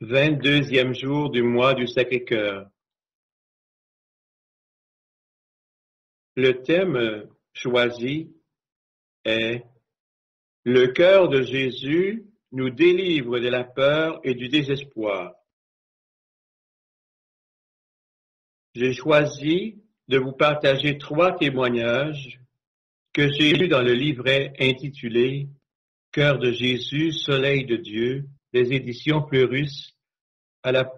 22e jour du mois du Sacré-Cœur. Le thème choisi est « Le cœur de Jésus nous délivre de la peur et du désespoir ». J'ai choisi de vous partager 3 témoignages que j'ai lus dans le livret intitulé « Cœur de Jésus, Soleil de Dieu » des éditions Fleurus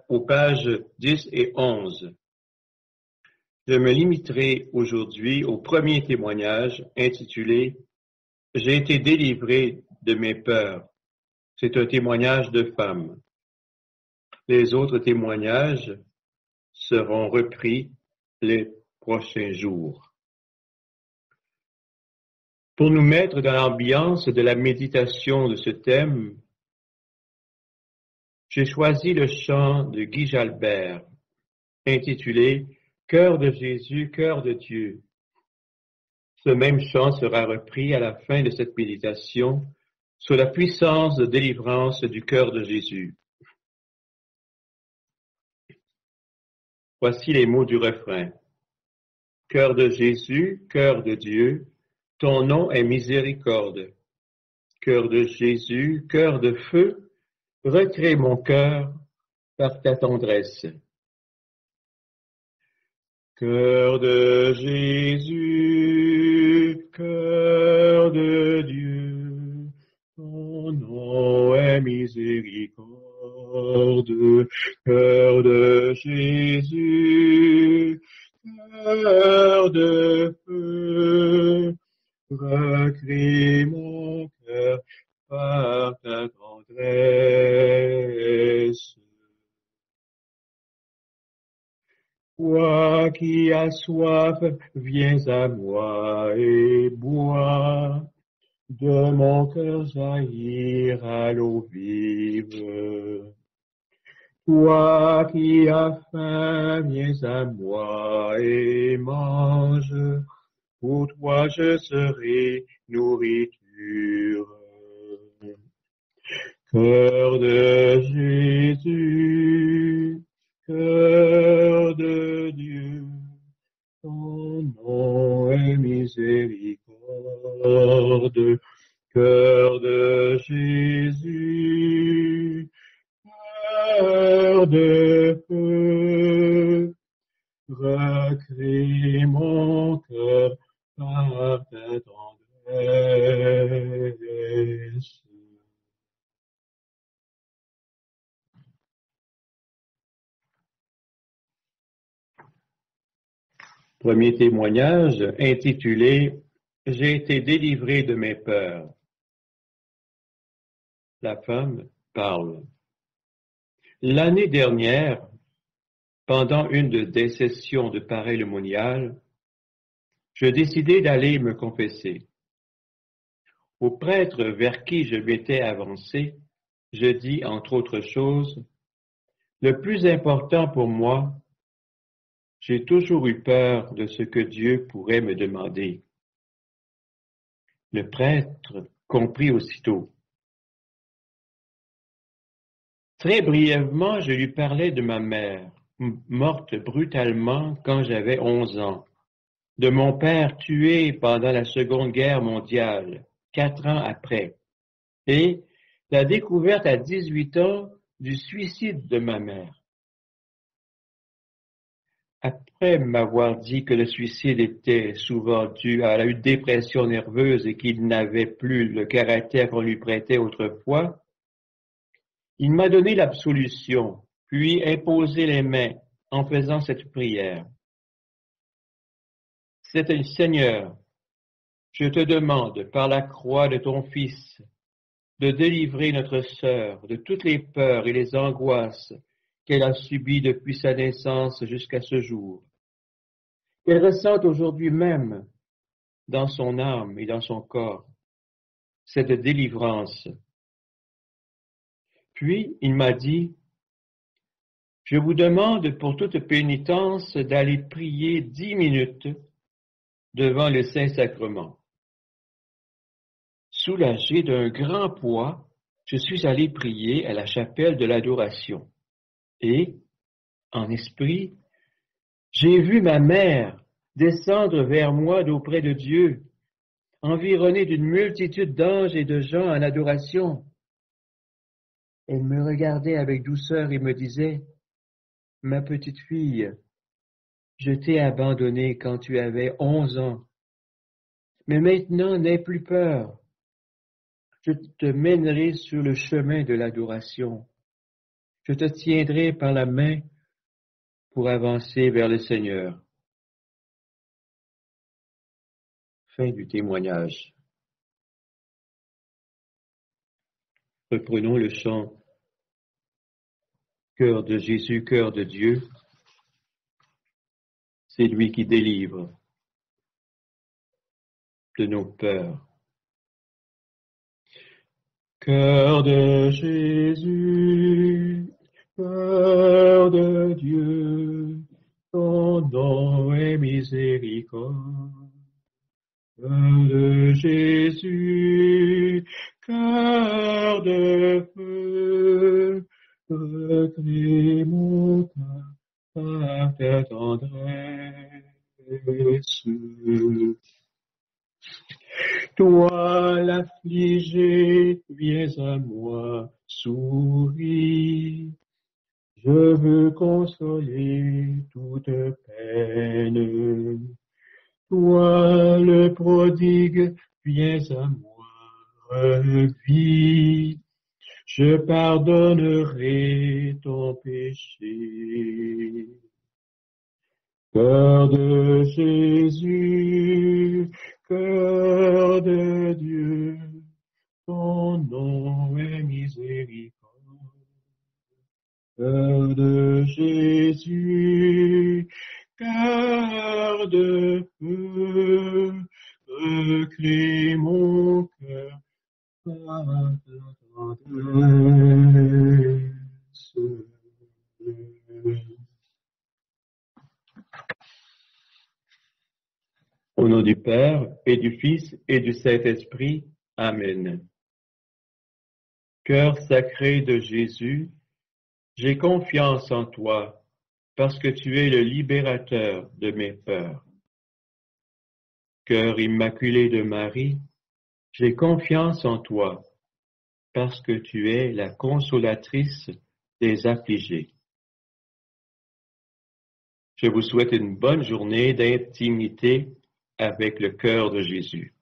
aux pages 10 et 11. Je me limiterai aujourd'hui au premier témoignage intitulé « J'ai été délivré de mes peurs ». C'est un témoignage de femme. Les autres témoignages seront repris les prochains jours. Pour nous mettre dans l'ambiance de la méditation de ce thème, j'ai choisi le chant de Guy Jalbert, intitulé « Cœur de Jésus, cœur de Dieu ». Ce même chant sera repris à la fin de cette méditation sur la puissance de délivrance du cœur de Jésus. Voici les mots du refrain. Cœur de Jésus, cœur de Dieu, ton nom est miséricorde. Cœur de Jésus, cœur de feu, recrée mon cœur par ta tendresse. Cœur de Jésus, cœur de Dieu, ton nom est miséricorde. Cœur de Jésus, cœur de feu, recrée mon cœur par ta tendresse. Toi qui as soif, viens à moi et bois. De mon cœur jaillira l'eau vive. Toi qui as faim, viens à moi et mange. Pour toi je serai nourriture. Cœur de Jésus, cœur de Dieu, ton nom est miséricorde. Cœur de Jésus, cœur de feu, recrée mon cœur par ta tendresse. Premier témoignage intitulé « J'ai été délivré de mes peurs ». La femme parle. L'année dernière, pendant une des sessions de pareil monial, je décidai d'aller me confesser. Au prêtre vers qui je m'étais avancé, je dis, entre autres choses, « Le plus important pour moi, j'ai toujours eu peur de ce que Dieu pourrait me demander. » Le prêtre comprit aussitôt. Très brièvement, je lui parlais de ma mère, morte brutalement quand j'avais 11 ans, de mon père tué pendant la Seconde Guerre mondiale, 4 ans après, et la découverte à 18 ans du suicide de ma mère. Après m'avoir dit que le suicide était souvent dû à une dépression nerveuse et qu'il n'avait plus le caractère qu'on lui prêtait autrefois, il m'a donné l'absolution, puis imposé les mains en faisant cette prière. C'est Seigneur, je te demande par la croix de ton Fils de délivrer notre sœur de toutes les peurs et les angoisses qu'elle a subies depuis sa naissance jusqu'à ce jour, qu'elle ressente aujourd'hui même dans son âme et dans son corps cette délivrance. Puis il m'a dit, je vous demande pour toute pénitence d'aller prier 10 minutes devant le Saint-Sacrement. Soulagé d'un grand poids, je suis allé prier à la chapelle de l'adoration et, en esprit, j'ai vu ma mère descendre vers moi d'auprès de Dieu, environnée d'une multitude d'anges et de gens en adoration. Elle me regardait avec douceur et me disait, « Ma petite fille, je t'ai abandonnée quand tu avais 11 ans, mais maintenant n'aie plus peur. Je te mènerai sur le chemin de l'adoration. Je te tiendrai par la main pour avancer vers le Seigneur. » Fin du témoignage. Reprenons le chant « Cœur de Jésus, cœur de Dieu ». C'est lui qui délivre de nos peurs. Cœur de Jésus, cœur de Dieu, ton nom est miséricorde. Cœur de Jésus, cœur de feu, recrée mon cœur par ta tendresse. Toi l'affligé, viens à moi, souris. Je veux consoler toute peine. Toi le prodigue, viens à moi, revis. Je pardonnerai ton péché. Cœur de Jésus, cœur de Dieu, ton nom est miséricorde. Cœur de Jésus, cœur de feu, reclée mon cœur par ta tendresse. Au nom du Père, et du Fils, et du Saint-Esprit. Amen. Cœur sacré de Jésus, j'ai confiance en toi, parce que tu es le libérateur de mes peurs. Cœur immaculé de Marie, j'ai confiance en toi, parce que tu es la consolatrice des affligés. Je vous souhaite une bonne journée d'intimité avec le cœur de Jésus.